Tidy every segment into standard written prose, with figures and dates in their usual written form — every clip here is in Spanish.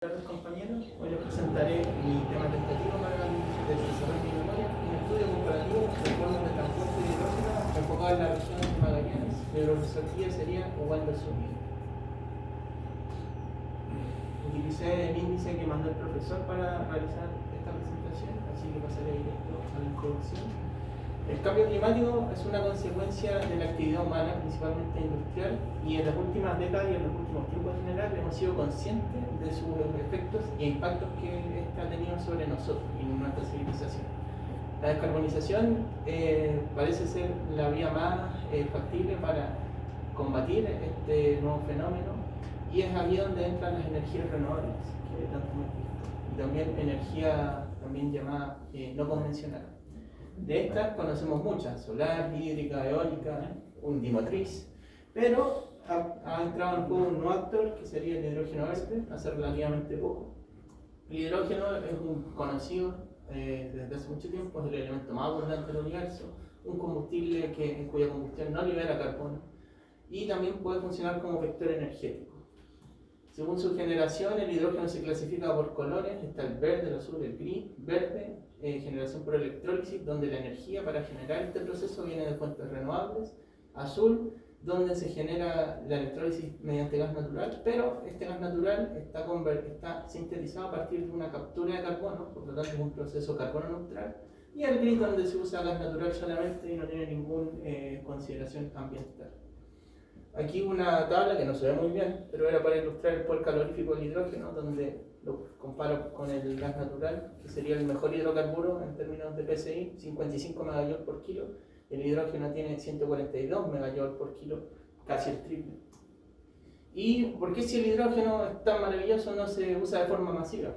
Buenas tardes, compañeros. Hoy les presentaré mi tema tentativo para el desarrollo de memoria, un estudio comparativo de formas de transporte de hidrógeno enfocado en la región de Magallanes. La bibliografía sería Ubaldo Zúñiga. Utilicé el índice que mandó el profesor para realizar esta presentación, así que pasaré directo a la introducción. El cambio climático es una consecuencia de la actividad humana, principalmente industrial, y en las últimas décadas y en los últimos tiempos en general hemos sido conscientes de sus efectos e impactos que ha tenido sobre nosotros y nuestra civilización. La descarbonización parece ser la vía más factible para combatir este nuevo fenómeno, y es aquí donde entran las energías renovables, que tanto hemos visto, y también energía también llamada no convencional. De estas conocemos muchas: solar, hídrica, eólica, undimotriz, pero ha entrado en juego un nuevo actor que sería el hidrógeno verde hace relativamente poco. El hidrógeno es un conocido desde hace mucho tiempo, es el elemento más abundante del universo, un combustible en cuya combustión no libera carbono y también puede funcionar como vector energético. Según su generación, el hidrógeno se clasifica por colores: está el verde, el azul, el gris. Verde, generación por electrólisis, donde la energía para generar este proceso viene de fuentes renovables. Azul, donde se genera la electrólisis mediante gas natural, pero este gas natural está sintetizado a partir de una captura de carbono, por lo tanto es un proceso carbono neutral. Y el gris, donde se usa gas natural solamente y no tiene ninguna consideración ambiental. Aquí una tabla que no se ve muy bien, pero era para ilustrar el poder calorífico del hidrógeno, donde lo comparo con el gas natural, que sería el mejor hidrocarburo en términos de PCI, 55 MJ por kilo. El hidrógeno tiene 142 MJ por kilo, casi el triple. ¿Y por qué, si el hidrógeno es tan maravilloso, no se usa de forma masiva?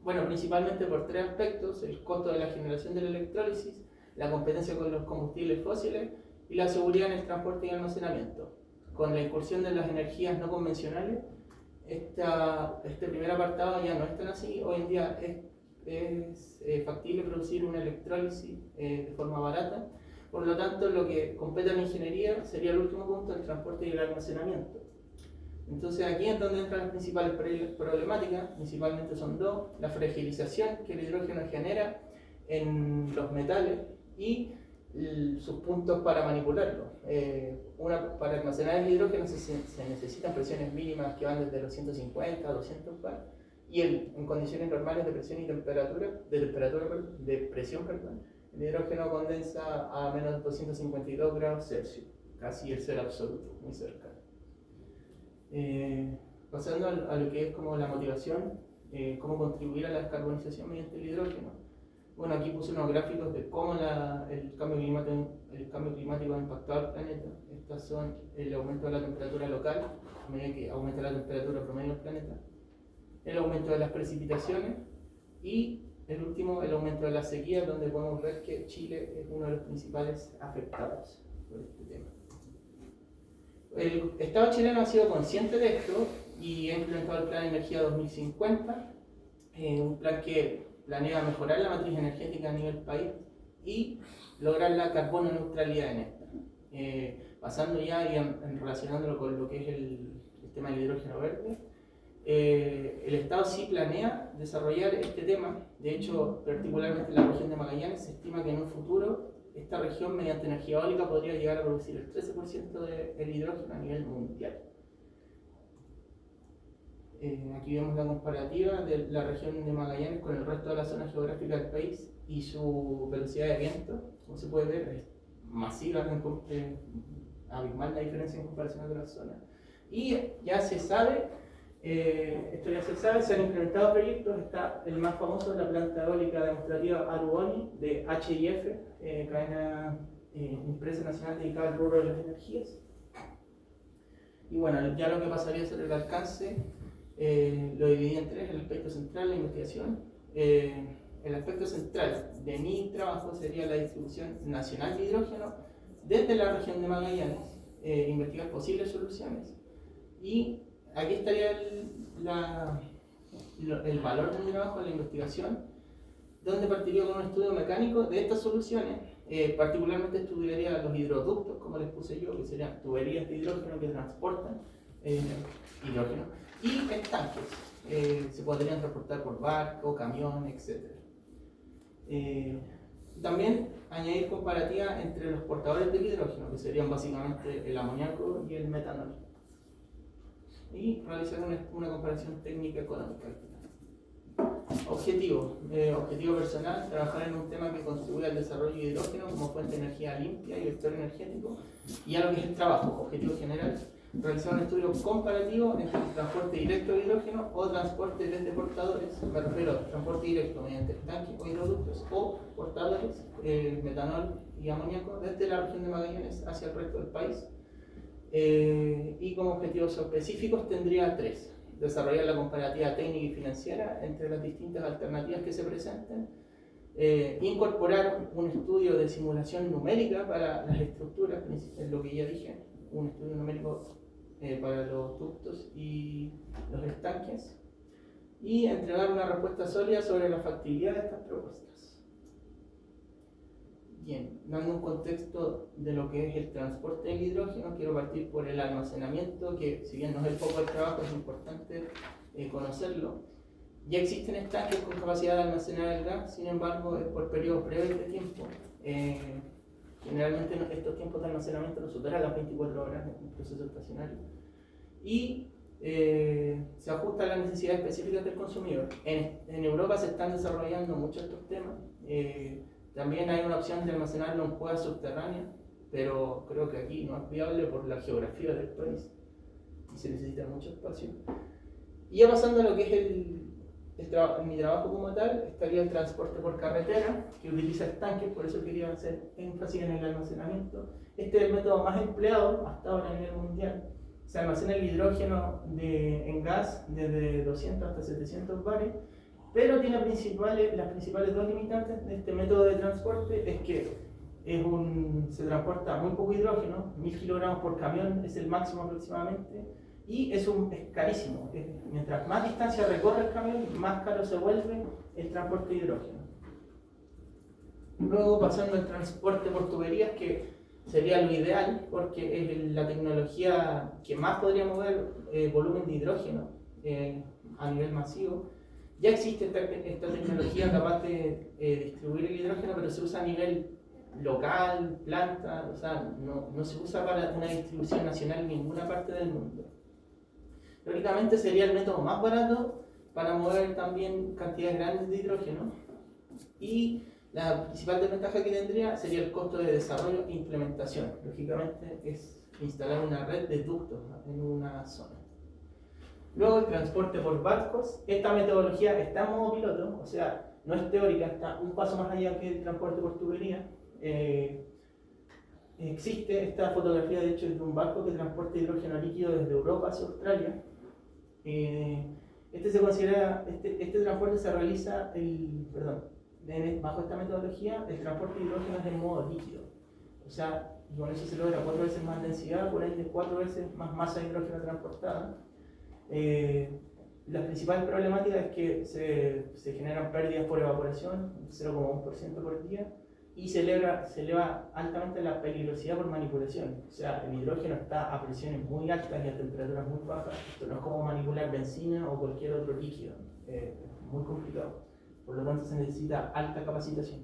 Bueno, principalmente por tres aspectos: el costo de la generación de la electrólisis, la competencia con los combustibles fósiles y la seguridad en el transporte y almacenamiento. Con la incursión de las energías no convencionales, este primer apartado ya no es tan así. Hoy en día es factible producir una electrólisis de forma barata. Por lo tanto, lo que compete a la ingeniería sería el último punto: el transporte y el almacenamiento. Entonces aquí es donde entran las principales problemáticas. Principalmente son dos: la fragilización que el hidrógeno genera en los metales y sus puntos para manipularlo. Para almacenar el hidrógeno se necesitan presiones mínimas que van desde los 150 a 200 bar, y en condiciones normales de presión y de presión, el hidrógeno condensa a menos de 252 grados Celsius, casi el cero absoluto, muy cercano. Pasando a lo que es como la motivación, cómo contribuir a la descarbonización mediante el hidrógeno. Bueno, aquí puse unos gráficos de cómo el cambio climático ha impactado al planeta. Estas son el aumento de la temperatura local a medida que aumenta la temperatura promedio del planeta, el aumento de las precipitaciones y el último, el aumento de la sequía, donde podemos ver que Chile es uno de los principales afectados por este tema. El Estado chileno ha sido consciente de esto y ha implementado el Plan Energía 2050, un plan que planea mejorar la matriz energética a nivel país y lograr la carbono neutralidad en esta. Pasando ya y relacionándolo con lo que es el tema del hidrógeno verde, el Estado sí planea desarrollar este tema. De hecho, particularmente en la región de Magallanes, se estima que en un futuro esta región, mediante energía eólica, podría llegar a producir el 13% del hidrógeno a nivel mundial. Aquí vemos la comparativa de la región de Magallanes con el resto de la zona geográfica del país y su velocidad de viento. Como se puede ver, es masiva, abismal la diferencia en comparación a otras zonas. Y ya se sabe, se han implementado proyectos. Está el más famoso, la planta eólica demostrativa Aruoni de HIF, cadena empresa nacional dedicada al rubro de las energías. Y bueno, ya lo que pasaría a ser el alcance, lo dividí en tres: el aspecto central, la investigación. El aspecto central de mi trabajo sería la distribución nacional de hidrógeno desde la región de Magallanes, investigar posibles soluciones. Y aquí estaría el valor de mi trabajo, la investigación, donde partiría con un estudio mecánico de estas soluciones. Particularmente estudiaría los hidroductos, como les puse yo, que serían tuberías de hidrógeno que transportan hidrógeno, y estanques. se podrían transportar por barco, camión, etc. También añadir comparativa entre los portadores del hidrógeno, que serían básicamente el amoníaco y el metanol, y realizar una comparación técnica económica. Objetivo personal: trabajar en un tema que contribuya al desarrollo de hidrógeno como fuente de energía limpia y vector energético. Y a lo que es el trabajo, objetivo general: realizar un estudio comparativo entre el transporte directo de hidrógeno o transporte desde portadores. Me refiero a transporte directo mediante tanques o hidroductos, o portadores, metanol y amoníaco, desde la región de Magallanes hacia el resto del país. Y como objetivos específicos tendría 3: desarrollar la comparativa técnica y financiera entre las distintas alternativas que se presenten, incorporar un estudio de simulación numérica para las estructuras, es lo que ya dije, un estudio numérico para los ductos y los estanques, y entregar una respuesta sólida sobre la factibilidad de estas propuestas. Bien, dando un contexto de lo que es el transporte del hidrógeno, quiero partir por el almacenamiento, que si bien no es el foco del trabajo, es importante conocerlo. Ya existen estanques con capacidad de almacenar el gas, sin embargo, es por periodos breves de tiempo. Generalmente estos tiempos de almacenamiento no superan las 24 horas en un proceso estacionario. Y se ajusta a las necesidades específicas del consumidor. En Europa se están desarrollando muchos estos temas. También hay una opción de almacenarlo en cuevas subterráneas, pero creo que aquí no es viable por la geografía del país y se necesita mucho espacio. Y ya pasando a lo que es mi trabajo como tal, estaría el transporte por carretera, que utiliza estanques, por eso quería hacer énfasis en el almacenamiento. Este es el método más empleado hasta ahora a nivel mundial. Se almacena el hidrógeno en gas desde 200 hasta 700 bares, pero tiene las principales dos limitantes de este método de transporte: es que se transporta muy poco hidrógeno, 1000 kilogramos por camión es el máximo aproximadamente, y es carísimo. Mientras más distancia recorre el camión, más caro se vuelve el transporte de hidrógeno. Luego, pasando al transporte por tuberías, que sería lo ideal porque es la tecnología que más podría mover volumen de hidrógeno a nivel masivo. Ya existe esta tecnología capaz de distribuir el hidrógeno, pero se usa a nivel local, planta, o sea, no se usa para una distribución nacional en ninguna parte del mundo. Teóricamente sería el método más barato para mover también cantidades grandes de hidrógeno, y la principal desventaja que tendría sería el costo de desarrollo e implementación. Lógicamente es instalar una red de ductos en una zona. Luego, el transporte por barcos. Esta metodología está en modo piloto, o sea, no es teórica, está un paso más allá que el transporte por tubería. Existe esta fotografía, de hecho, de un barco que transporta hidrógeno líquido desde Europa hacia Australia. Este transporte se realiza, bajo esta metodología, el transporte de hidrógeno es en modo líquido. O sea, con eso se logra 4 veces más densidad, por ende 4 veces más masa de hidrógeno transportada. La principal problemática es que se generan pérdidas por evaporación, 0,1% por día, y se eleva altamente la peligrosidad por manipulación. O sea, el hidrógeno está a presiones muy altas y a temperaturas muy bajas. Esto no es como manipular benzina o cualquier otro líquido, es muy complicado. Por lo tanto, se necesita alta capacitación.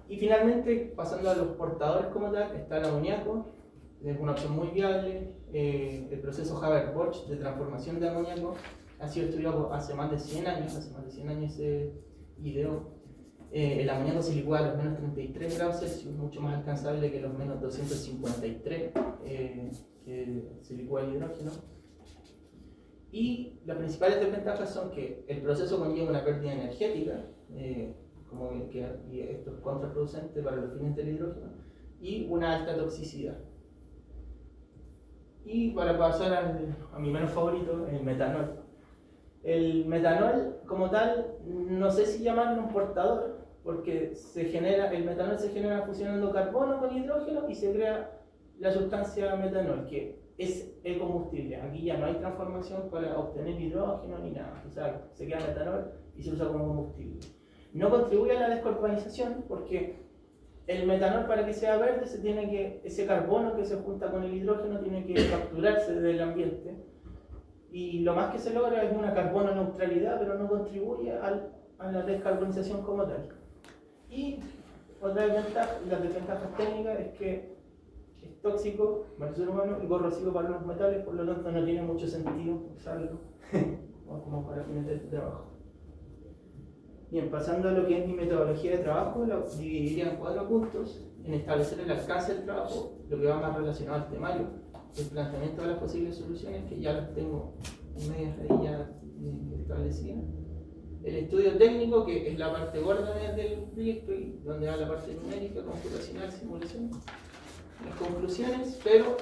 Y finalmente, pasando a los portadores como tal, está el amoníaco. Es una opción muy viable. El proceso Haber-Bosch de transformación de amoníaco ha sido estudiado hace más de 100 años. Hace más de 100 años se ideó. El amoníaco se licúa a los menos 33 grados Celsius, mucho más alcanzable que los menos 253 que se licúa el hidrógeno. Y las principales desventajas son que el proceso conlleva una pérdida energética, y esto es contraproducente para los fines del hidrógeno, y una alta toxicidad. Y para pasar a mi menos favorito, el metanol. El metanol, como tal, no sé si llamarlo un portador, porque el metanol se genera fusionando carbono con hidrógeno y se crea la sustancia metanol, que es el combustible. Aquí ya no hay transformación para obtener hidrógeno ni nada, o sea, se queda metanol y se usa como combustible. No contribuye a la descarbonización porque el metanol, para que sea verde, ese carbono que se junta con el hidrógeno tiene que capturarse del ambiente, y lo más que se logra es una carbono neutralidad, pero no contribuye a la descarbonización como tal. Y otra desventaja, las desventajas técnicas es que es tóxico para el ser humano y corrosivo para los metales, por lo tanto no tiene mucho sentido usarlo como para fines de trabajo. Bien, pasando a lo que es mi metodología de trabajo, lo dividiría en 4 puntos: en establecer el alcance del trabajo, lo que va más relacionado al temario, el planteamiento de las posibles soluciones, que ya las tengo en medias ahí ya establecidas; el estudio técnico, que es la parte gorda del proyecto y donde va la parte numérica, computacional, simulación; las conclusiones, pero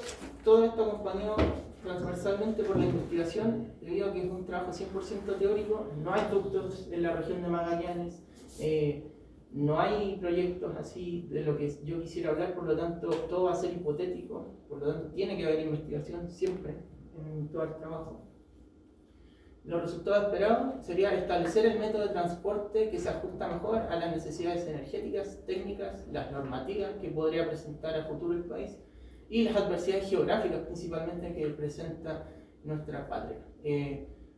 todo esto acompañado transversalmente por la investigación, debido a que es un trabajo 100% teórico. No hay ductos en la región de Magallanes, no hay proyectos así de lo que yo quisiera hablar, por lo tanto todo va a ser hipotético, por lo tanto tiene que haber investigación siempre en todo el trabajo. Los resultados esperados sería establecer el método de transporte que se ajusta mejor a las necesidades energéticas, técnicas, las normativas que podría presentar a futuro el país y las adversidades geográficas principalmente que presenta nuestra patria.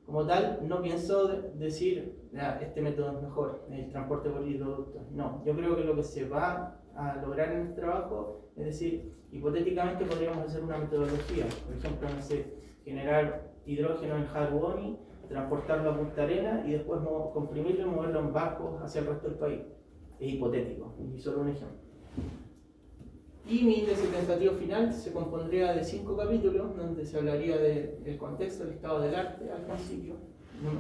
Como tal, no pienso decir este método es mejor, el transporte por hidroductos. No, yo creo que lo que se va a lograr en el trabajo es decir, hipotéticamente podríamos hacer una metodología, por ejemplo, no sé, generar hidrógeno en Haru-Oni, transportarlo a Punta Arenas y después comprimirlo y moverlo en barcos hacia el resto del país. Es hipotético, y solo un ejemplo. Y mi índice tentativo final se compondría de 5 capítulos, donde se hablaría del contexto, del estado del arte al principio.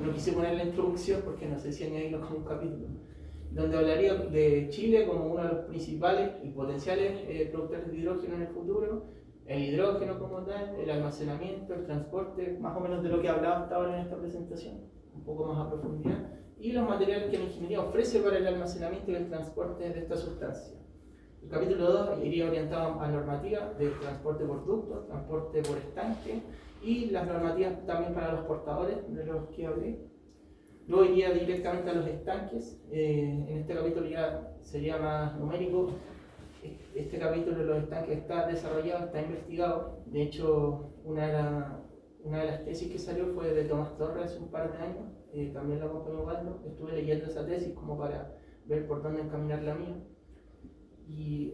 No quise poner la introducción porque no sé si añadirlo como un capítulo. Donde hablaría de Chile como uno de los principales y potenciales productores de hidrógeno en el futuro, el hidrógeno como tal, el almacenamiento, el transporte, más o menos de lo que he hablado hasta ahora en esta presentación, un poco más a profundidad, y los materiales que la ingeniería ofrece para el almacenamiento y el transporte de esta sustancia. El capítulo 2 iría orientado a normativa de transporte por ducto, transporte por estanque y las normativas también para los portadores de los que hablé. Luego iría directamente a los estanques. En este capítulo ya sería más numérico. Este capítulo de los estanques está desarrollado, está investigado. De hecho, una de las tesis que salió fue de Tomás Torres hace un par de años. También lo acompañó Waldo. Estuve leyendo esa tesis como para ver por dónde encaminar la mía. Y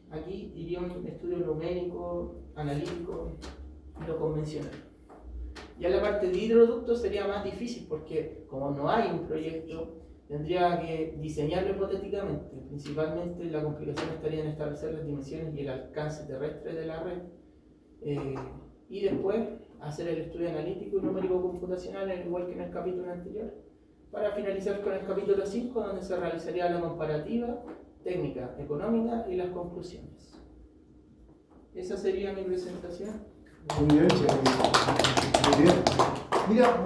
aquí iría un estudio numérico, analítico, lo convencional. Ya la parte de hidroductos sería más difícil porque como no hay un proyecto, tendría que diseñarlo hipotéticamente. Principalmente la complicación estaría en establecer las dimensiones y el alcance terrestre de la red. Y después hacer el estudio analítico y numérico computacional, al igual que en el capítulo anterior, para finalizar con el capítulo 5, donde se realizaría la comparativa técnica, económica y las conclusiones. Esa sería mi presentación. Muy bien, muy bien. Mira,